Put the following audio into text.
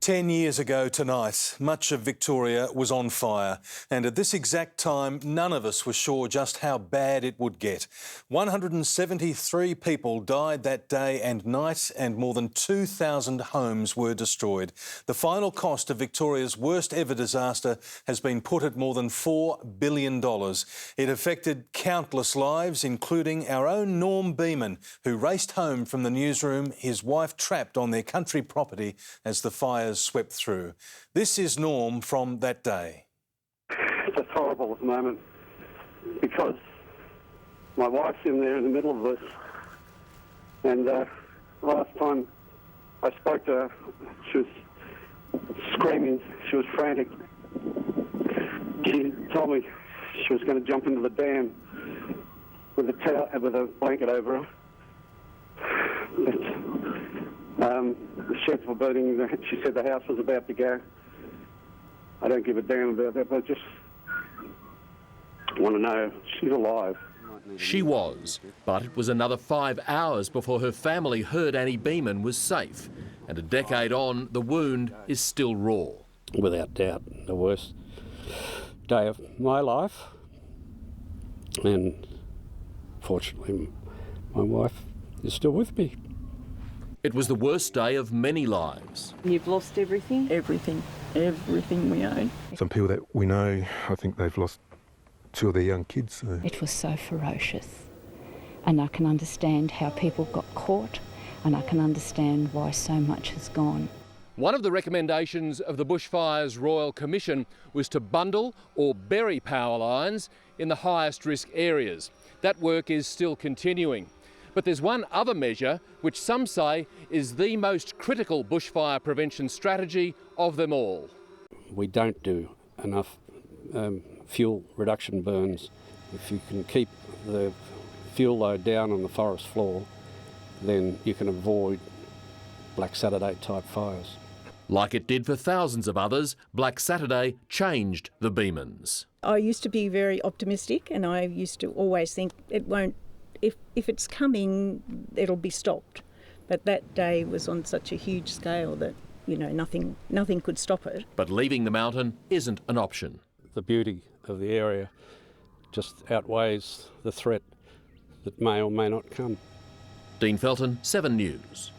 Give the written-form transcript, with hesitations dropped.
10 years ago tonight, much of Victoria was on fire, and at this exact time, none of us were sure just how bad it would get. 173 people died that day and night, and more than 2,000 homes were destroyed. The final cost of Victoria's worst ever disaster has been put at more than $4 billion. It affected countless lives, including our own Norm Beaman, who raced home from the newsroom, his wife trapped on their country property as the fires swept through. This is Norm from that day. It's just horrible at the moment because my wife's in there in the middle of this, and last time I spoke to her, she was screaming, she was frantic. She told me she was going to jump into the dam with a blanket over her. The sheds were burning. She said the house was about to go. I don't give a damn about that, but I just want to know she's alive. She was, but it was another 5 hours before her family heard Annie Beaman was safe. And a decade on, the wound is still raw. Without doubt, the worst day of my life. And fortunately, my wife is still with me. It was the worst day of many lives. You've lost everything? Everything we own. Some people that we know, I think they've lost 2 of their young kids. So. It was so ferocious, and I can understand how people got caught, and I can understand why so much has gone. One of the recommendations of the Bushfires Royal Commission was to bundle or bury power lines in the highest risk areas. That work is still continuing. But there's one other measure which some say is the most critical bushfire prevention strategy of them all. We don't do enough fuel reduction burns. If you can keep the fuel load down on the forest floor, then you can avoid Black Saturday type fires. Like it did for thousands of others, Black Saturday changed the Beamans. I used to be very optimistic, and I used to always think it won't. If it's coming, it'll be stopped. But that day was on such a huge scale that, you know, nothing could stop it. But leaving the mountain isn't an option. The beauty of the area just outweighs the threat that may or may not come. Dean Felton, 7 News.